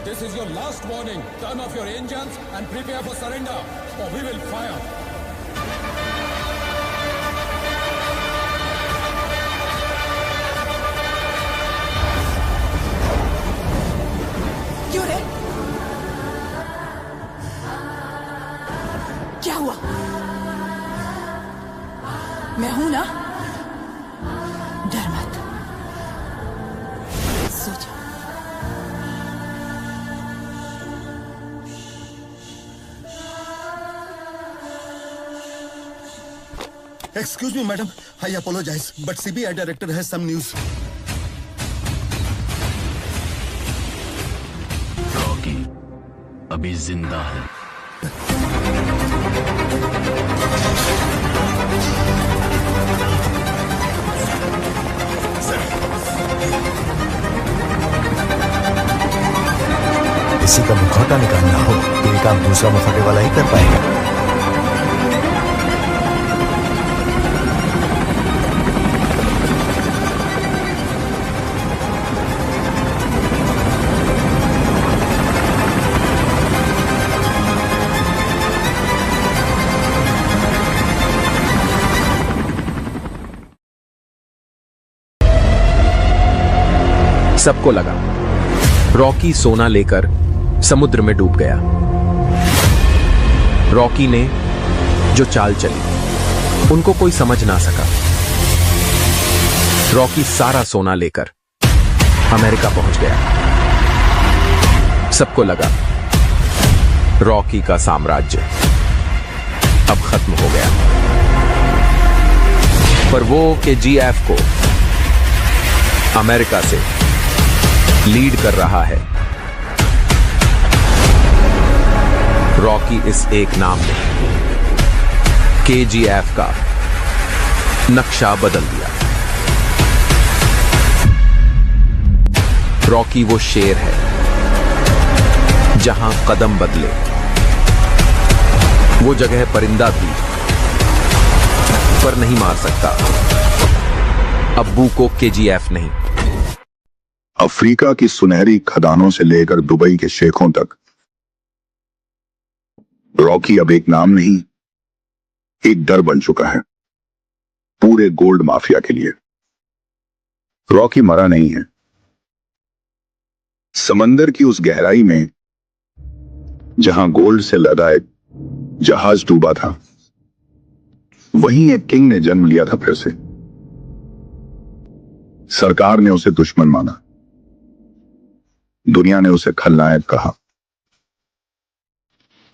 This is your last warning. Turn off your engines and prepare for surrender, or we will fire. क्यों रे? क्या हुआ? मैं हूं ना, डर मत, सो जा। Excuse me, madam. I apologize, but CBI director has some news. Rocky अभी जिंदा है। किसी का मुखौटा निकालना हो तो ये काम दूसरा मुखौटे वाला ही कर पाएगा। सबको लगा रॉकी सोना लेकर समुद्र में डूब गया। रॉकी ने जो चाल चली उनको कोई समझ ना सका। रॉकी सारा सोना लेकर अमेरिका पहुंच गया। सबको लगा रॉकी का साम्राज्य अब खत्म हो गया। पर वो KGF को अमेरिका से लीड कर रहा है। रॉकी इस एक नाम ने KGF का नक्शा बदल दिया। रॉकी वो शेर है जहां कदम बदले वो जगह परिंदा भी पर नहीं मार सकता। अब्बू को KGF नहीं। अफ्रीका की सुनहरी खदानों से लेकर दुबई के शेखों तक रॉकी अब एक नाम नहीं, एक डर बन चुका है पूरे गोल्ड माफिया के लिए। रॉकी मरा नहीं है। समंदर की उस गहराई में जहां गोल्ड से लदा एक जहाज डूबा था, वहीं एक किंग ने जन्म लिया था फिर से। सरकार ने उसे दुश्मन माना, दुनिया ने उसे खलनायक कहा,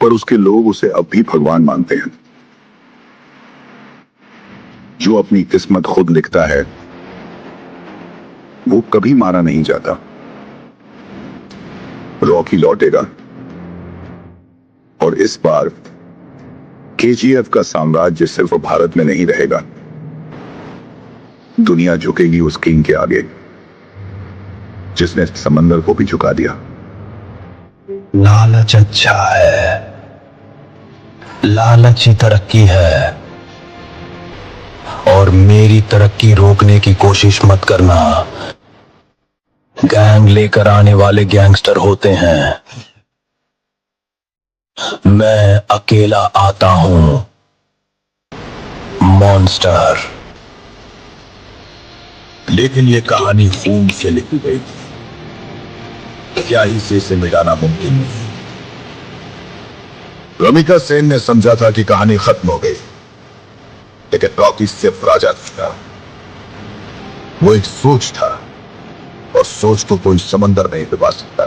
पर उसके लोग उसे अब भी भगवान मानते हैं। जो अपनी किस्मत खुद लिखता है वो कभी मारा नहीं जाता। रॉकी लौटेगा और इस बार KGF का साम्राज्य सिर्फ भारत में नहीं रहेगा। दुनिया झुकेगी उस किंग के आगे जिसने समंदर को भी झुका दिया। लालच अच्छा है, लालच ही तरक्की है, और मेरी तरक्की रोकने की कोशिश मत करना। गैंग लेकर आने वाले गैंगस्टर होते हैं, मैं अकेला आता हूं, मॉन्स्टर। लेकिन ये कहानी खून से लिखी गई, क्या इसे मिटाना मुमकिन नहीं? रमिका सेन ने समझा था कि कहानी खत्म हो गई, लेकिन रॉकी सिर्फ राजा था। वो एक सोच था, और सोच को कोई समंदर नहीं डुबा सकता।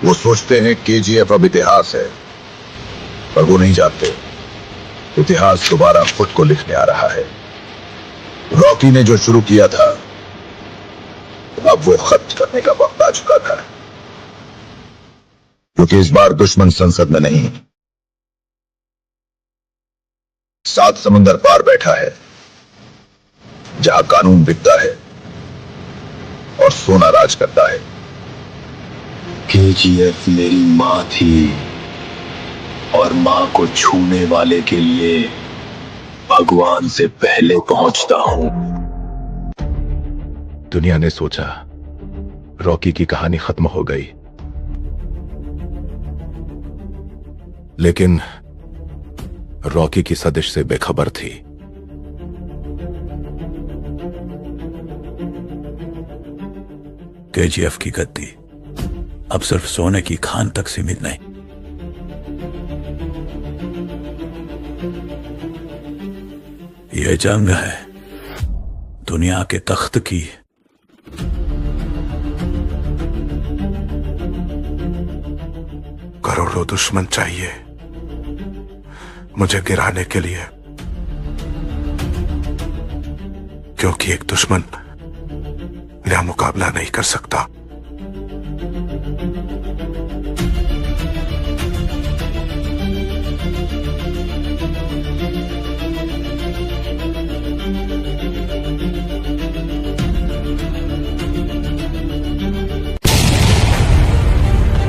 वो सोचते हैं KGF अब इतिहास है, पर वो नहीं जानते इतिहास दोबारा खुद को लिखने आ रहा है। रॉकी ने जो शुरू किया था अब वो खत्म करने का वक्त आ चुका था, क्योंकि इस बार दुश्मन संसद में नहीं, 7 समुंदर पार बैठा है, जहां कानून बिकता है और सोना राज करता है। KGF मेरी मां थी, और मां को छूने वाले के लिए भगवान से पहले पहुंचता हूं। दुनिया ने सोचा रॉकी की कहानी खत्म हो गई, लेकिन रॉकी की सदिश से बेखबर थी। केजीएफ की गद्दी अब सिर्फ सोने की खान तक सीमित नहीं, यह जंग है दुनिया के तख्त की। करोड़ों दुश्मन चाहिए मुझे गिराने के लिए, क्योंकि एक दुश्मन मेरा मुकाबला नहीं कर सकता।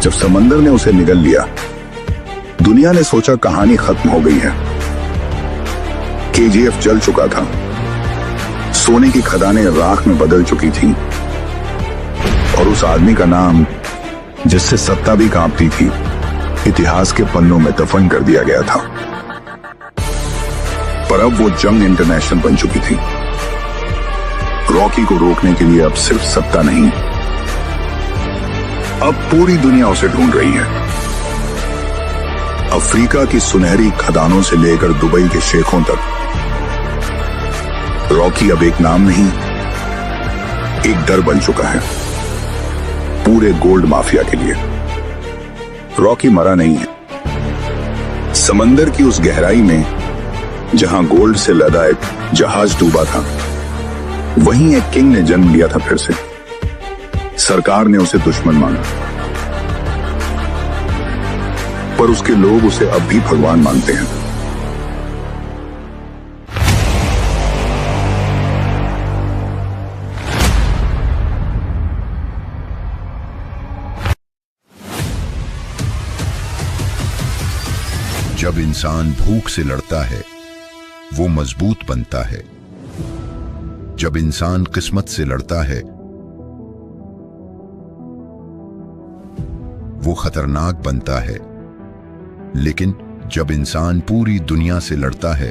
जब समंदर ने उसे निगल लिया, दुनिया ने सोचा कहानी खत्म हो गई है। केजीएफ जल चुका था, सोने की खदानें राख में बदल चुकी थीं, और उस आदमी का नाम जिससे सत्ता भी कांपती थी, इतिहास के पन्नों में दफन कर दिया गया था। पर अब वो जंग इंटरनेशनल बन चुकी थी। रॉकी को रोकने के लिए अब सिर्फ सत्ता नहीं, अब पूरी दुनिया उसे ढूंढ रही है। अफ्रीका की सुनहरी खदानों से लेकर दुबई के शेखों तक रॉकी अब एक नाम नहीं, एक डर बन चुका है पूरे गोल्ड माफिया के लिए। रॉकी मरा नहीं है। समंदर की उस गहराई में जहां गोल्ड से लदा एक जहाज डूबा था, वहीं एक किंग ने जन्म लिया था फिर से। सरकार ने उसे दुश्मन माना, पर उसके लोग उसे अब भी भगवान मानते हैं। जब इंसान भूख से लड़ता है, वो मजबूत बनता है। जब इंसान किस्मत से लड़ता है, वो खतरनाक बनता है। लेकिन जब इंसान पूरी दुनिया से लड़ता है,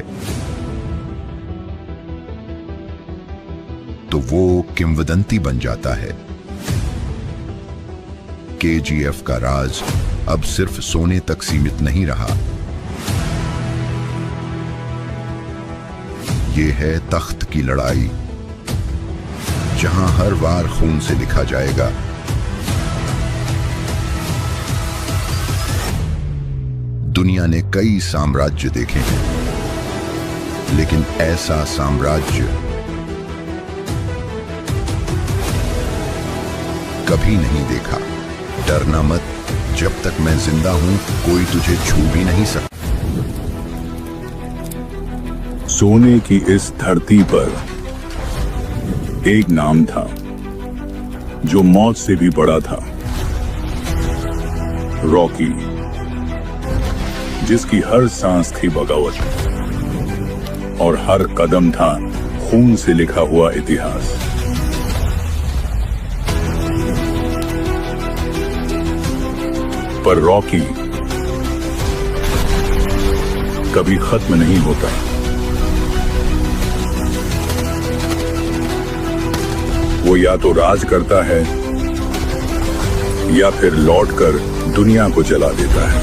तो वो किंवदंती बन जाता है। केजीएफ का राज अब सिर्फ सोने तक सीमित नहीं रहा, ये है तख्त की लड़ाई, जहां हर वार खून से लिखा जाएगा। दुनिया ने कई साम्राज्य देखे हैं, लेकिन ऐसा साम्राज्य कभी नहीं देखा। डरना मत, जब तक मैं जिंदा हूं कोई तुझे छू भी नहीं सकता। सोने की इस धरती पर एक नाम था जो मौत से भी बड़ा था, रॉकी, जिसकी हर सांस थी बगावत और हर कदम था खून से लिखा हुआ इतिहास। पर रॉकी कभी खत्म नहीं होता। वो या तो राज करता है या फिर लौटकर दुनिया को जला देता है।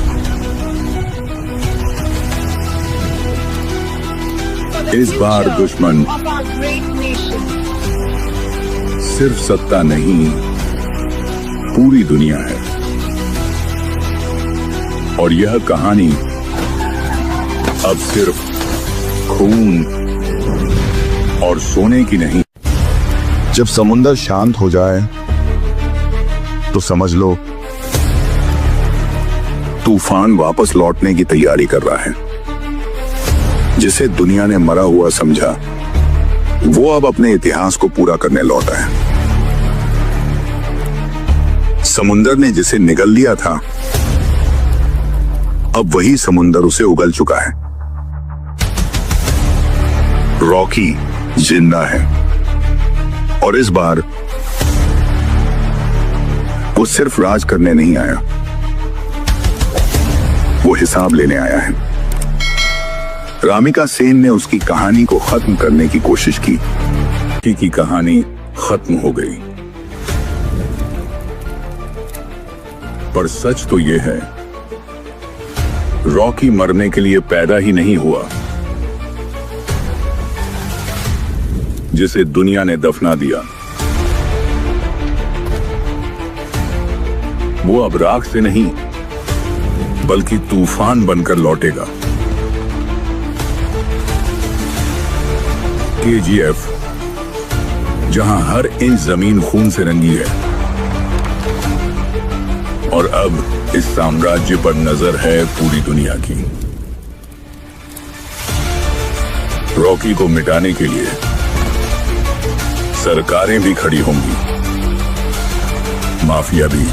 इस बार दुश्मन सिर्फ सत्ता नहीं, पूरी दुनिया है। और यह कहानी अब सिर्फ खून और सोने की नहीं। जब समुंदर शांत हो जाए तो समझ लो तूफान वापस लौटने की तैयारी कर रहा है। जिसे दुनिया ने मरा हुआ समझा, वो अब अपने इतिहास को पूरा करने लौटा है। समुंदर ने जिसे निगल लिया था, अब वही समुंदर उसे उगल चुका है। रॉकी जिंदा है और इस बार वो सिर्फ राज करने नहीं आया, वो हिसाब लेने आया है। रामिका सेन ने उसकी कहानी को खत्म करने की कोशिश की कहानी खत्म हो गई। पर सच तो यह है, रॉकी मरने के लिए पैदा ही नहीं हुआ, जिसे दुनिया ने दफना दिया। वो अब राख से नहीं बल्कि तूफान बनकर लौटेगा। KGF, जहां हर इंच जमीन खून से रंगी है, और अब इस साम्राज्य पर नजर है पूरी दुनिया की। रॉकी को मिटाने के लिए सरकारें भी खड़ी होंगी, माफिया भी।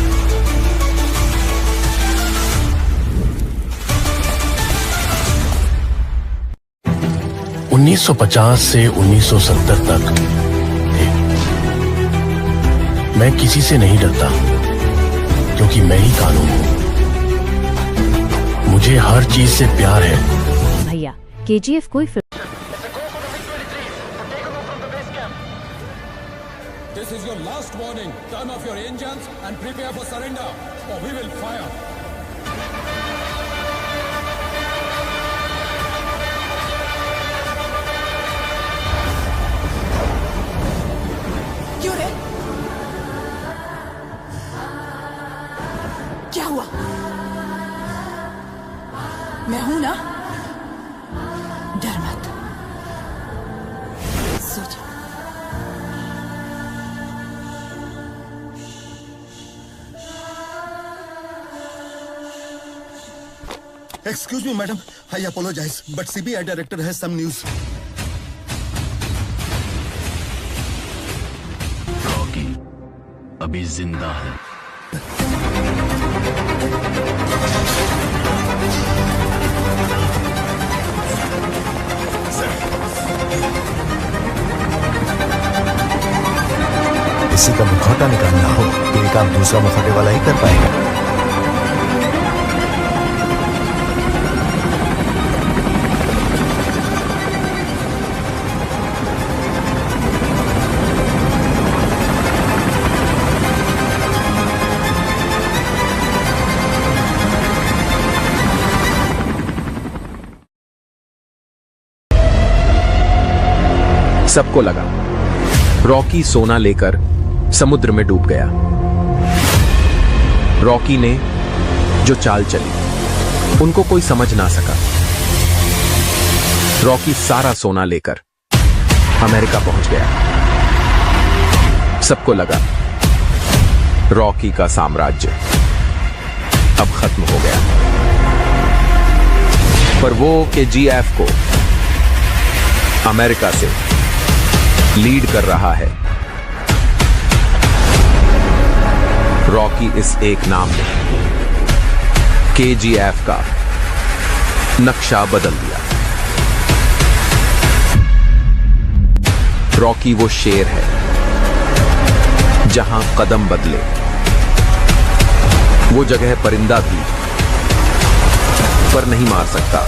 ...1950 से 1970 तक मैं किसी से नहीं डरता, क्योंकि मैं ही कानून हूं। मुझे हर चीज से प्यार है। भैया, KGF कोई This is your last warning. Turn off your engines and prepare for surrender, or we will fire. क्यों रे? क्या हुआ? मैं हूं ना, डर मत, सो जा। Excuse me, madam. I apologize, but CBI director has some news. Rocky अभी जिंदा है। किसी का मुखौटा निकालना हो तो ये काम दूसरा मुखौटे वाला ही कर पाएगा। सबको लगा रॉकी सोना लेकर समुद्र में डूब गया। रॉकी ने जो चाल चली उनको कोई समझ ना सका। रॉकी सारा सोना लेकर अमेरिका पहुंच गया। सबको लगा रॉकी का साम्राज्य अब खत्म हो गया। पर वो KGF को अमेरिका से लीड कर रहा है। रॉकी इस एक नाम ने KGF का नक्शा बदल दिया। रॉकी वो शेर है जहां कदम बदले वो जगह परिंदा भी पर नहीं मार सकता।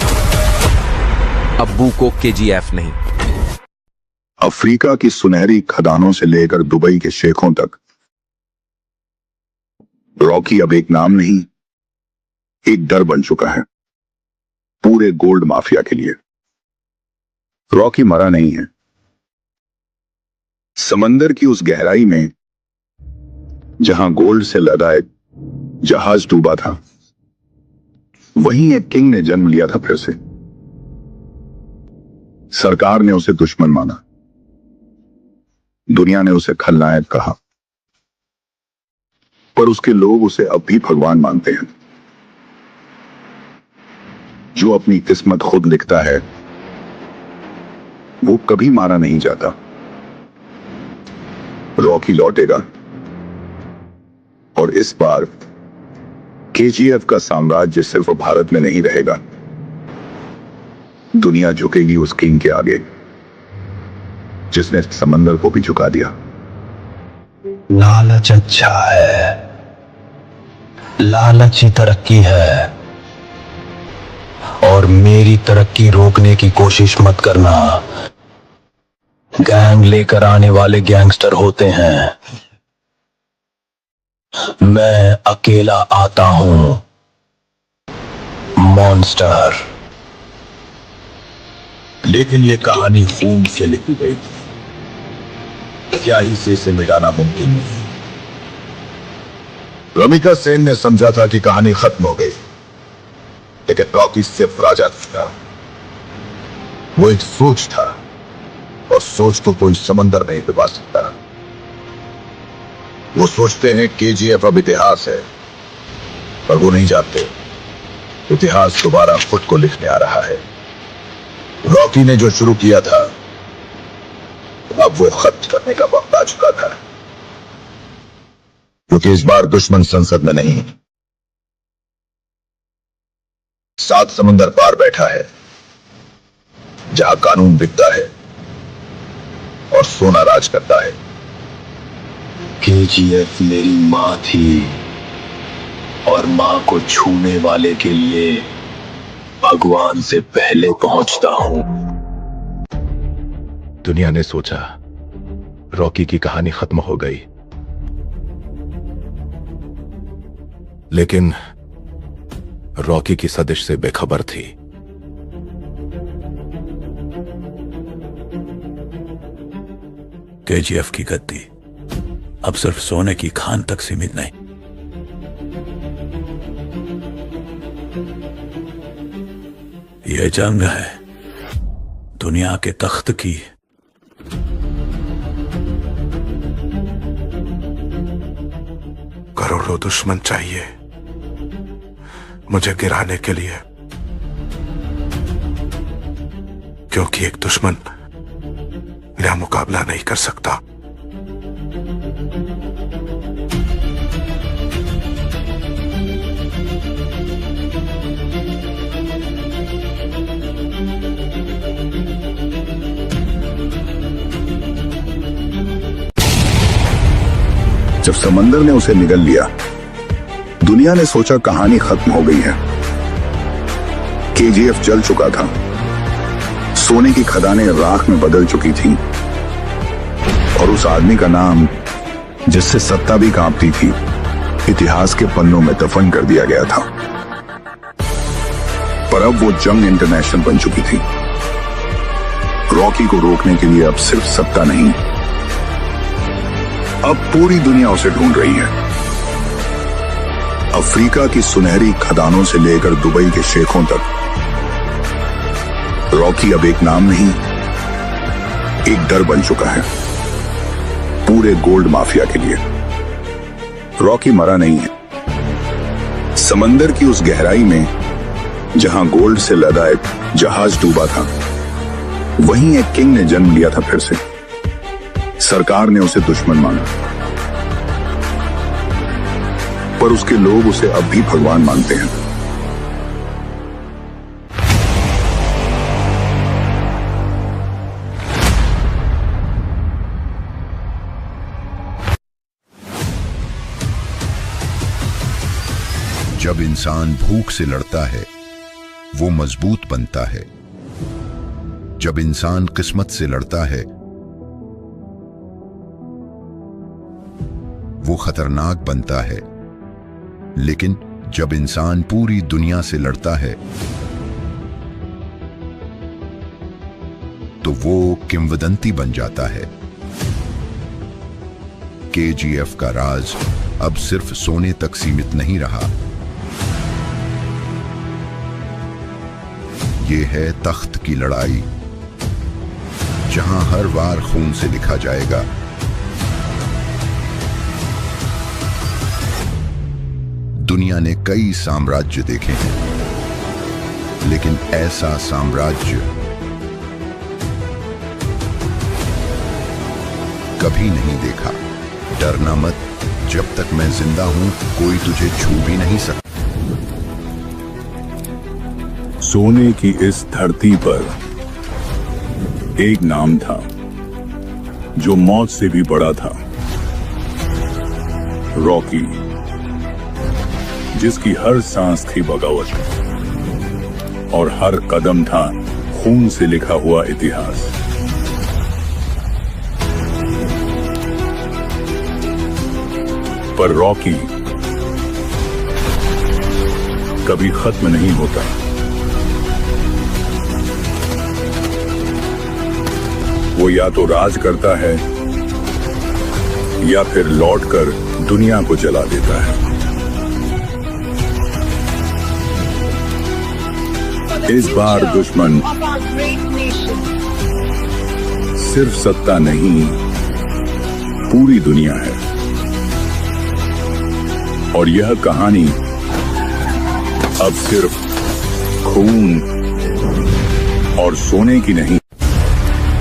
अब्बू को KGF नहीं। अफ्रीका की सुनहरी खदानों से लेकर दुबई के शेखों तक रॉकी अब एक नाम नहीं, एक डर बन चुका है पूरे गोल्ड माफिया के लिए। रॉकी मरा नहीं है। समंदर की उस गहराई में जहां गोल्ड से लदा एक जहाज डूबा था, वहीं एक किंग ने जन्म लिया था फिर से। सरकार ने उसे दुश्मन माना, दुनिया ने उसे खलनायक कहा, पर उसके लोग उसे अब भी भगवान मानते हैं। जो अपनी किस्मत खुद लिखता है वो कभी मारा नहीं जाता। रॉकी लौटेगा और इस बार KGF का साम्राज्य सिर्फ भारत में नहीं रहेगा। दुनिया झुकेगी उस किंग के आगे जिसने समंदर को भी झुका दिया। लालच अच्छा है, लालच ही तरक्की है, और मेरी तरक्की रोकने की कोशिश मत करना। गैंग लेकर आने वाले गैंगस्टर होते हैं, मैं अकेला आता हूं, मॉन्स्टर। लेकिन ये कहानी खून से लिखी गई, क्या इसे मिटाना मुमकिन नहीं? रमिका सेन ने समझा था कि कहानी खत्म हो गई, लेकिन रॉकी सिर्फ राजा था। वो एक सोच था, और सोच को कोई समंदर नहीं डुबा सकता। वो सोचते हैं केजीएफ अब इतिहास है, पर वो नहीं जानते इतिहास दोबारा खुद को लिखने आ रहा है। रॉकी ने जो शुरू किया था, अब वो खत्म करने का वक्त आ चुका था, क्योंकि इस बार दुश्मन संसद में नहीं, 7 समंदर पार बैठा है, जहां कानून बिकता है और सोना राज करता है। केजीएफ मेरी मां थी, और मां को छूने वाले के लिए भगवान से पहले पहुंचता हूं। दुनिया ने सोचा रॉकी की कहानी खत्म हो गई, लेकिन रॉकी की सदिश से बेखबर थी। केजीएफ की गद्दी अब सिर्फ सोने की खान तक सीमित नहीं, यह जंग है दुनिया के तख्त की। करोड़ों दुश्मन चाहिए मुझे गिराने के लिए, क्योंकि एक दुश्मन मेरा मुकाबला नहीं कर सकता। जब समंदर ने उसे निगल लिया, दुनिया ने सोचा कहानी खत्म हो गई है। केजीएफ जल चुका था, सोने की खदानें राख में बदल चुकी थीं, और उस आदमी का नाम, जिससे सत्ता भी कांपती थी, इतिहास के पन्नों में दफन कर दिया गया था। पर अब वो जंग इंटरनेशनल बन चुकी थी। रॉकी को रोकने के लिए अब सिर्फ सत्ता नहीं, अब पूरी दुनिया उसे ढूंढ रही है। अफ्रीका की सुनहरी खदानों से लेकर दुबई के शेखों तक रॉकी अब एक नाम नहीं, एक डर बन चुका है पूरे गोल्ड माफिया के लिए। रॉकी मरा नहीं है। समंदर की उस गहराई में जहां गोल्ड से लदा एक जहाज डूबा था, वहीं एक किंग ने जन्म लिया था फिर से। सरकार ने उसे दुश्मन माना, पर उसके लोग उसे अब भी भगवान मानते हैं। जब इंसान भूख से लड़ता है, वो मजबूत बनता है। जब इंसान किस्मत से लड़ता है, वो खतरनाक बनता है। लेकिन जब इंसान पूरी दुनिया से लड़ता है, तो वो किंवदंती बन जाता है। केजीएफ का राज अब सिर्फ सोने तक सीमित नहीं रहा, ये है तख्त की लड़ाई, जहां हर वार खून से लिखा जाएगा। दुनिया ने कई साम्राज्य देखे हैं, लेकिन ऐसा साम्राज्य कभी नहीं देखा। डरना मत, जब तक मैं जिंदा हूं कोई तुझे छू भी नहीं सकता। सोने की इस धरती पर एक नाम था जो मौत से भी बड़ा था, रॉकी। जिसकी हर सांस थी बगावत और हर कदम था खून से लिखा हुआ इतिहास। पर रॉकी कभी खत्म नहीं होता। वो या तो राज करता है या फिर लौटकर दुनिया को जला देता है। इस बार दुश्मन सिर्फ सत्ता नहीं, पूरी दुनिया है। और यह कहानी अब सिर्फ खून और सोने की नहीं।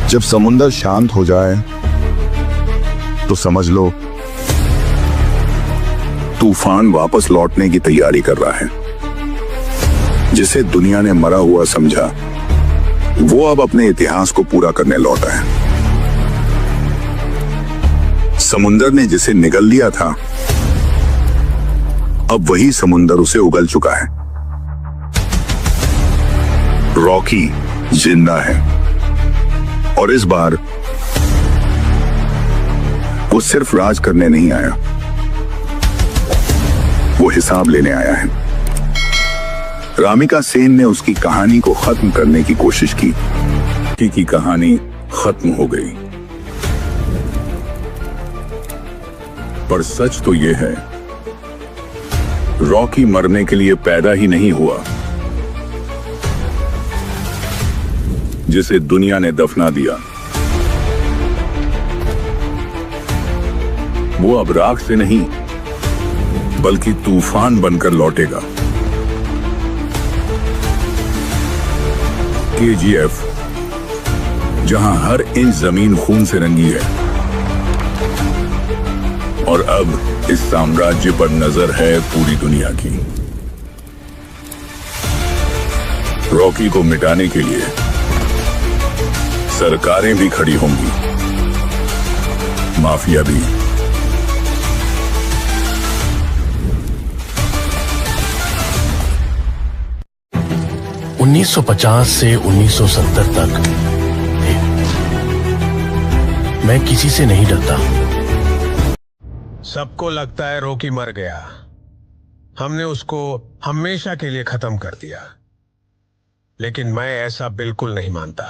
जब समुंदर शांत हो जाए तो समझ लो तूफान वापस लौटने की तैयारी कर रहा है। जिसे दुनिया ने मरा हुआ समझा, वो अब अपने इतिहास को पूरा करने लौटा है। समुंदर ने जिसे निगल लिया था, अब वही समुंदर उसे उगल चुका है। रॉकी जिंदा है और इस बार वो सिर्फ राज करने नहीं आया, वो हिसाब लेने आया है। रामिका सेन ने उसकी कहानी को खत्म करने की कोशिश की कहानी खत्म हो गई। पर सच तो यह है, रॉकी मरने के लिए पैदा ही नहीं हुआ। जिसे दुनिया ने दफना दिया, वो अब राख से नहीं बल्कि तूफान बनकर लौटेगा। KGF, जहां हर इंच जमीन खून से रंगी है और अब इस साम्राज्य पर नजर है पूरी दुनिया की। रॉकी को मिटाने के लिए सरकारें भी खड़ी होंगी, माफिया भी। – 1950 से 1970 तक मैं किसी से नहीं डरता। सबको लगता है रॉकी मर गया, हमने उसको हमेशा के लिए खत्म कर दिया, लेकिन मैं ऐसा बिल्कुल नहीं मानता।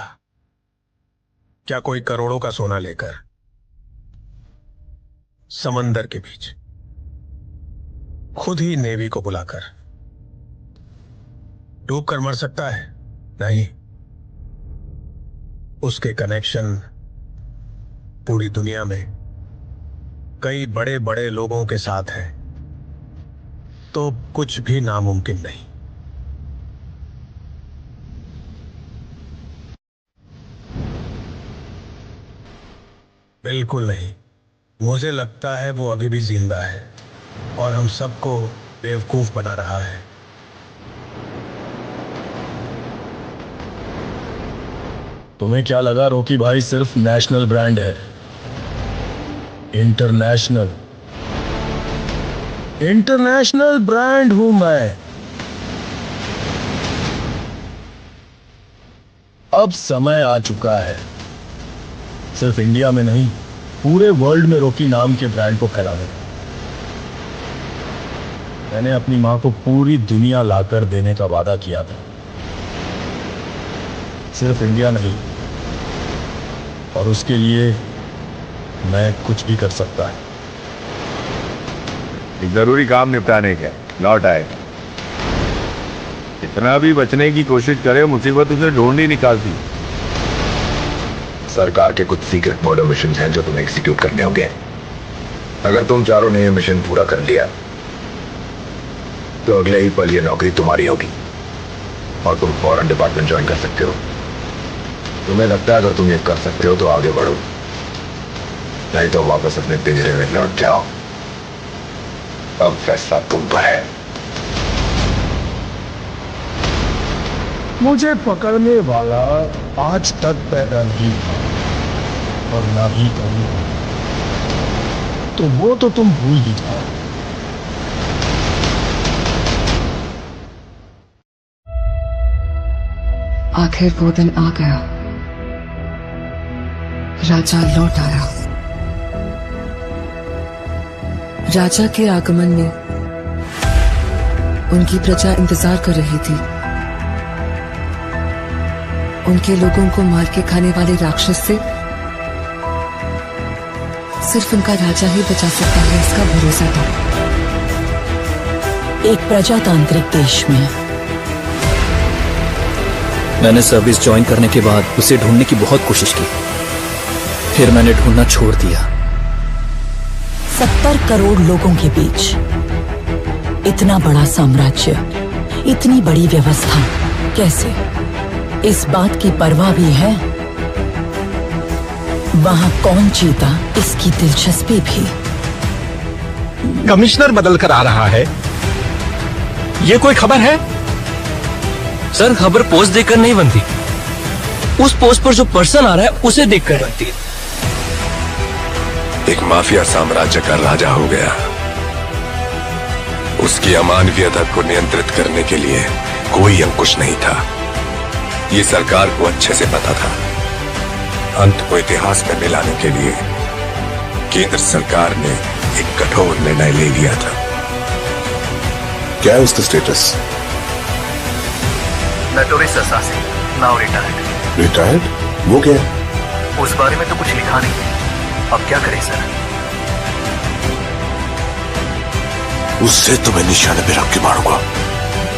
क्या कोई करोड़ों का सोना लेकर समंदर के बीच खुद ही नेवी को बुलाकर डूब कर मर सकता है? नहीं, उसके कनेक्शन पूरी दुनिया में कई बड़े बड़े लोगों के साथ है, तो कुछ भी नामुमकिन नहीं। बिल्कुल नहीं। मुझे लगता है वो अभी भी जिंदा है और हम सबको बेवकूफ बना रहा है। तुम्हें क्या लगा रॉकी भाई सिर्फ नेशनल ब्रांड है? इंटरनेशनल ब्रांड हूं मैं। अब समय आ चुका है, सिर्फ इंडिया में नहीं पूरे वर्ल्ड में रॉकी नाम के ब्रांड को फैलाने। मैंने अपनी मां को पूरी दुनिया लाकर देने का वादा किया था, सिर्फ इंडिया नहीं, और उसके लिए मैं कुछ भी कर सकता है। एक जरूरी काम निपटाने के लौट आए। इतना भी बचने की कोशिश करे, मुसीबत उसे ढूंढ ही निकालती। सरकार के कुछ सीक्रेट मर्डर मिशन हैं जो तुम्हें एग्जीक्यूट करने होंगे। अगर तुम चारों ने ये मिशन पूरा कर लिया तो अगले ही पल ये नौकरी तुम्हारी होगी और तुम फौरन डिपार्टमेंट ज्वाइन कर सकते हो। तुम्हें लगता है अगर तुम ये कर सकते हो तो आगे बढ़ो, नहीं तो वापस अपने पिंजरे में लौट जाओ। अब फैसला तुम पर है। मुझे पकड़ने वाला आज तक पैदा नहीं हुआ और ना ही कभी, तो वो तो तुम भूल ही जाओ। आखिर वो दिन आ गया। राजा लौट आया। राजा के आगमन में उनकी प्रजा इंतजार कर रही थी। उनके लोगों को मार के खाने वाले राक्षस से सिर्फ उनका राजा ही बचा सकता है, इसका भरोसा था। एक प्रजातांत्रिक देश में मैंने सर्विस ज्वाइन करने के बाद उसे ढूंढने की बहुत कोशिश की, फिर मैंने ढूंढना छोड़ दिया। 70 करोड़ लोगों के बीच इतना बड़ा साम्राज्य, इतनी बड़ी व्यवस्था, कैसे? इस बात की परवाह भी है वहां कौन जीता, इसकी दिलचस्पी भी। कमिश्नर बदल कर आ रहा है, ये कोई खबर है? सर, खबर पोस्ट देखकर नहीं बनती, उस पोस्ट पर जो पर्सन आ रहा है उसे देखकर बनती है। एक माफिया साम्राज्य का राजा हो गया। उसकी अमानवीयता को नियंत्रित करने के लिए कोई अंकुश नहीं था। ये सरकार को अच्छे से पता था। अंत को इतिहास में मिलाने के लिए केंद्र सरकार ने एक कठोर निर्णय ले लिया था। क्या है उसका status? Notorious assassin, now retired. Retired? वो क्या है? उस बारे में तो कुछ लिखा नहीं। अब क्या करें सर? उससे तो मैं निशाने पे रख के मारूंगा।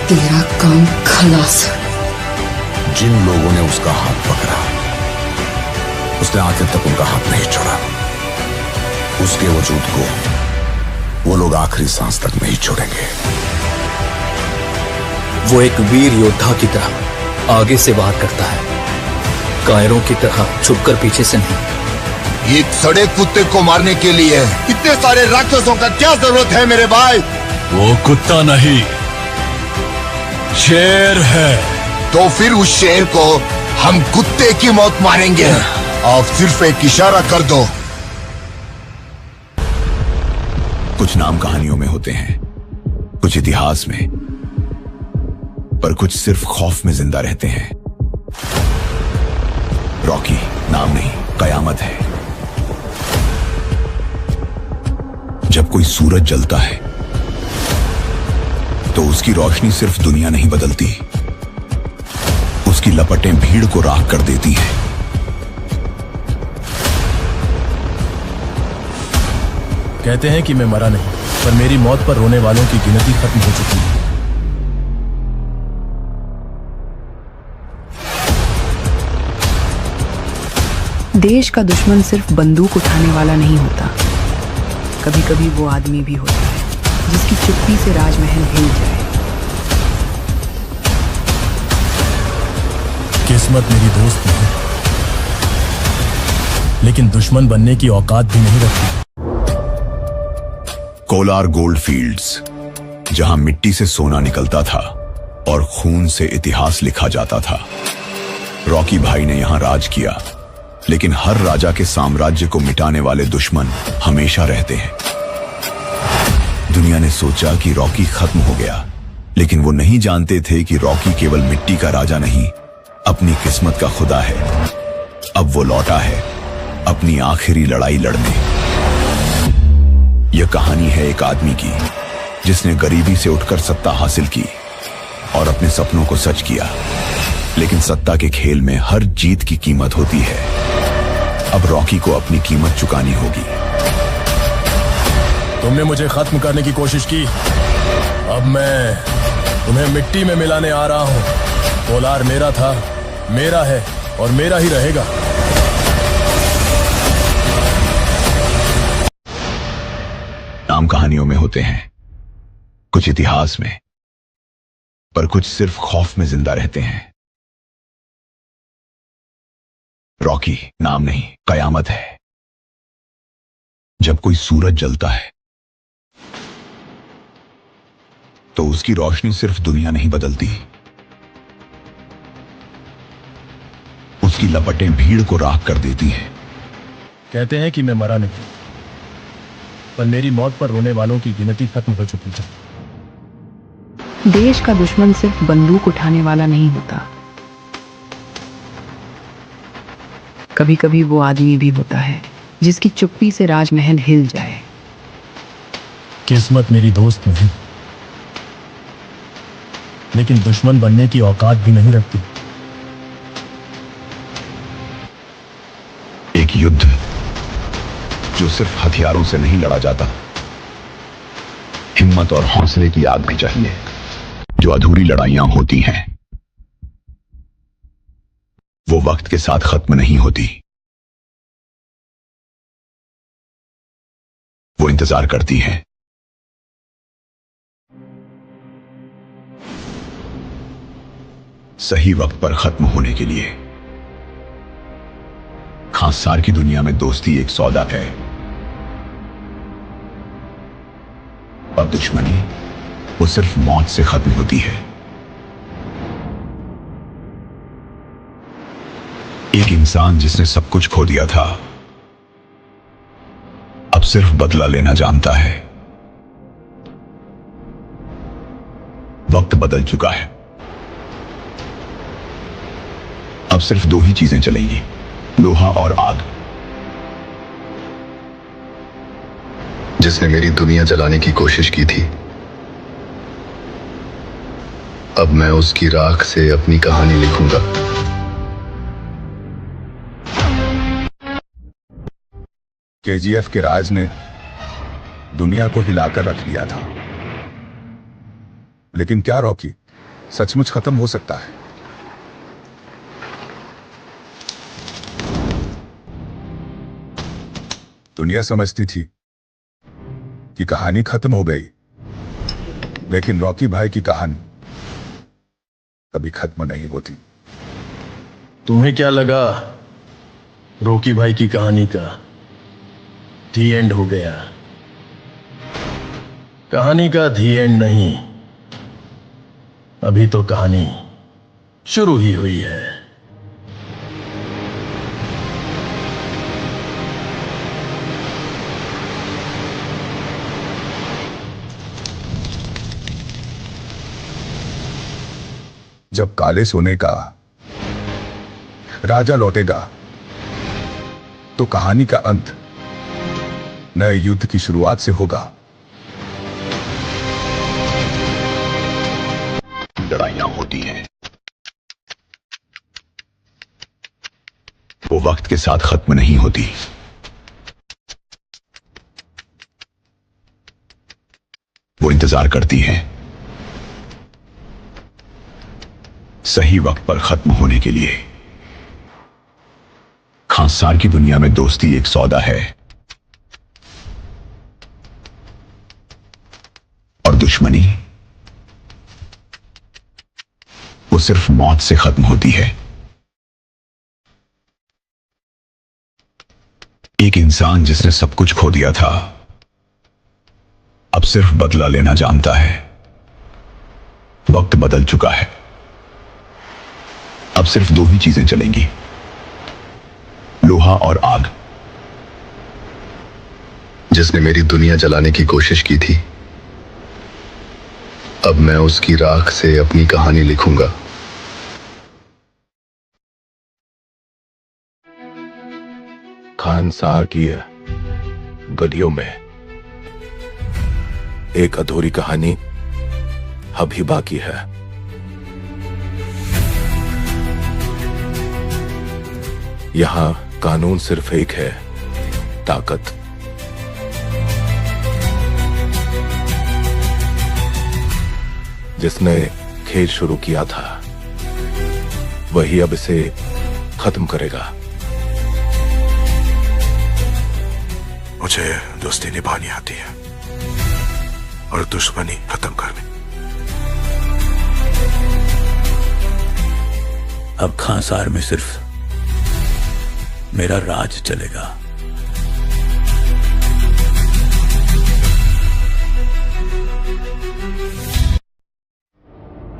तेरा काम खलास। जिन लोगों ने उसका हाथ पकड़ा, उसने आखिर तक उनका हाथ नहीं छोड़ा। उसके वजूद को वो लोग आखिरी सांस तक नहीं छोड़ेंगे। वो एक वीर योद्धा की तरह आगे से वार करता है, कायरों की तरह छुपकर पीछे से नहीं। एक सड़े कुत्ते को मारने के लिए इतने सारे राक्षसों का क्या जरूरत है मेरे भाई? वो कुत्ता नहीं, शेर है। तो फिर उस शेर को हम कुत्ते की मौत मारेंगे। आप सिर्फ एक इशारा कर दो। कुछ नाम कहानियों में होते हैं, कुछ इतिहास में, पर कुछ सिर्फ खौफ में जिंदा रहते हैं। रॉकी नाम नहीं, कयामत है। जब कोई सूरज जलता है तो उसकी रोशनी सिर्फ दुनिया नहीं बदलती, उसकी लपटें भीड़ को राख कर देती हैं। कहते हैं कि मैं मरा नहीं, पर मेरी मौत पर रोने वालों की गिनती खत्म हो चुकी है। देश का दुश्मन सिर्फ बंदूक उठाने वाला नहीं होता, कभी कभी वो आदमी भी होता है जिसकी चुप्पी से राजमहल हिल जाए। किस्मत मेरी दोस्त नहीं, लेकिन दुश्मन बनने की औकात भी नहीं रखती। कोलार गोल्ड फील्ड्स, जहां मिट्टी से सोना निकलता था और खून से इतिहास लिखा जाता था। रॉकी भाई ने यहां राज किया, लेकिन हर राजा के साम्राज्य को मिटाने वाले दुश्मन हमेशा रहते हैं। दुनिया ने सोचा कि रॉकी खत्म हो गया, लेकिन वो नहीं जानते थे कि रॉकी केवल मिट्टी का राजा नहीं, अपनी किस्मत का खुदा है। अब वो लौटा है अपनी आखिरी लड़ाई लड़ने। यह कहानी है एक आदमी की जिसने गरीबी से उठकर सत्ता हासिल की और अपने सपनों को सच किया। लेकिन सत्ता के खेल में हर जीत की कीमत होती है। अब रॉकी को अपनी कीमत चुकानी होगी। तुमने मुझे खत्म करने की कोशिश की, अब मैं तुम्हें मिट्टी में मिलाने आ रहा हूं। कोलार मेरा था, मेरा है और मेरा ही रहेगा। नाम कहानियों में होते हैं, कुछ इतिहास में, पर कुछ सिर्फ खौफ में जिंदा रहते हैं। रॉकी नाम नहीं, कयामत है। जब कोई सूरज जलता है तो उसकी रोशनी सिर्फ दुनिया नहीं बदलती, उसकी लपटें भीड़ को राख कर देती हैं। कहते हैं कि मैं मरा नहीं, पर मेरी मौत पर रोने वालों की गिनती खत्म हो चुकी है। देश का दुश्मन सिर्फ बंदूक उठाने वाला नहीं होता, कभी कभी वो आदमी भी होता है जिसकी चुप्पी से राजमहल हिल जाए। किस्मत मेरी दोस्त नहीं, लेकिन दुश्मन बनने की औकात भी नहीं रखती। एक युद्ध जो सिर्फ हथियारों से नहीं लड़ा जाता, हिम्मत और हौसले की आग भी चाहिए। जो अधूरी लड़ाइयां होती हैं वो वक्त के साथ खत्म नहीं होती, वो इंतजार करती हैं। सही वक्त पर खत्म होने के लिए। खांसार की दुनिया में दोस्ती एक सौदा है और दुश्मनी वो सिर्फ मौत से खत्म होती है। एक इंसान जिसने सब कुछ खो दिया था अब सिर्फ बदला लेना जानता है। वक्त बदल चुका है, अब सिर्फ दो ही चीजें चलेंगी, लोहा और आग। जिसने मेरी दुनिया जलाने की कोशिश की थी, अब मैं उसकी राख से अपनी कहानी लिखूंगा। केजीएफ के राज ने दुनिया को हिलाकर रख दिया था, लेकिन क्या रॉकी सचमुच खत्म हो सकता है? दुनिया समझती थी कि कहानी खत्म हो गई, लेकिन रॉकी भाई की कहानी कभी खत्म नहीं होती। तुम्हें क्या लगा रॉकी भाई की कहानी का दी एंड हो गया? कहानी का दी एंड नहीं, अभी तो कहानी शुरू ही हुई है। जब काले सोने का राजा लौटेगा तो कहानी का अंत नए युद्ध की शुरुआत से होगा। लड़ाइयां होती हैं, वो वक्त के साथ खत्म नहीं होती, वो इंतजार करती हैं सही वक्त पर खत्म होने के लिए। खांसार की दुनिया में दोस्ती एक सौदा है और दुश्मनी वो सिर्फ मौत से खत्म होती है। एक इंसान जिसने सब कुछ खो दिया था अब सिर्फ बदला लेना जानता है। वक्त बदल चुका है, अब सिर्फ दो ही चीजें चलेंगी, लोहा और आग। जिसने मेरी दुनिया जलाने की कोशिश की थी, अब मैं उसकी राख से अपनी कहानी लिखूंगा। खानसार की गलियों में एक अधूरी कहानी अभी बाकी है। यहां कानून सिर्फ एक है, ताकत। जिसने खेल शुरू किया था वही अब इसे खत्म करेगा। मुझे दोस्ती निभानी आती है और दुश्मनी खत्म करनी। अब खांसार में सिर्फ मेरा राज चलेगा।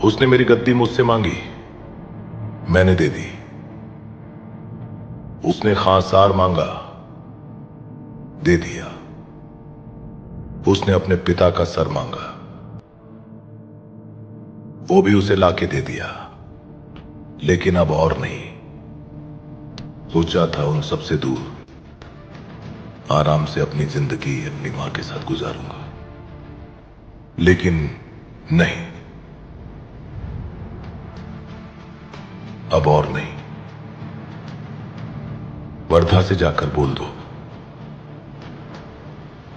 उसने मेरी गद्दी मुझसे मांगी, मैंने दे दी। उसने खांसार मांगा, दे दिया। उसने अपने पिता का सर मांगा, वो भी उसे लाके दे दिया। लेकिन अब और नहीं, सोचा था उन सबसे दूर आराम से अपनी जिंदगी अपनी मां के साथ गुजारूंगा, लेकिन नहीं, अब और नहीं। वर्धा से जाकर बोल दो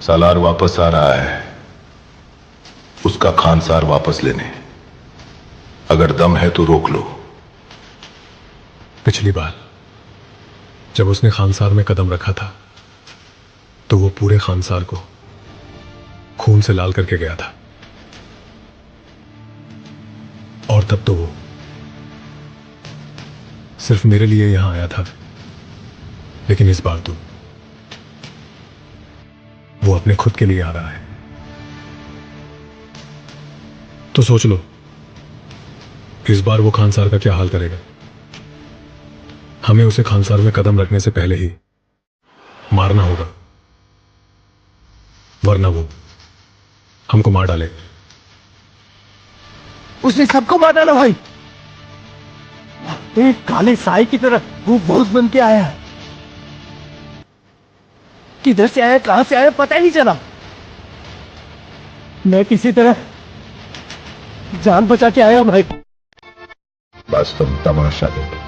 सालार वापस आ रहा है, उसका खानसार वापस लेने। अगर दम है तो रोक लो। पिछली बार जब उसने खानसार में कदम रखा था तो वो पूरे खानसार को खून से लाल करके गया था, और तब तो वो सिर्फ मेरे लिए यहां आया था, लेकिन इस बार तो वो अपने खुद के लिए आ रहा है। तो सोच लो इस बार वो खानसार का क्या हाल करेगा। हमें उसे खानसार में कदम रखने से पहले ही मारना होगा, वरना वो हमको मार डाले। उसने सबको मार डाला भाई, एक काले साई की तरह वो बहुत बन के आया। किधर से आया कहां से आया पता ही नहीं चला। मैं किसी तरह जान बचा के आया भाई। बस तुम तमाशा देखो।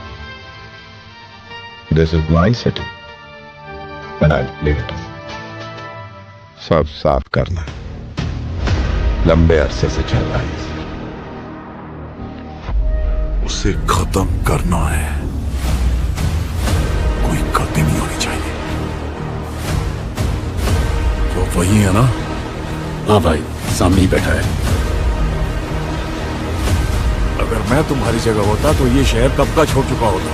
This is my city and I'll leave it. सब साफ करना, लंबे अरसे से चल रहा है। उसे खत्म करना है, कोई गलती नहीं होनी चाहिए। तो वही है ना? हाँ भाई, सामने ही बैठा है। अगर मैं तुम्हारी जगह होता तो ये शहर कब का छोड़ चुका होता।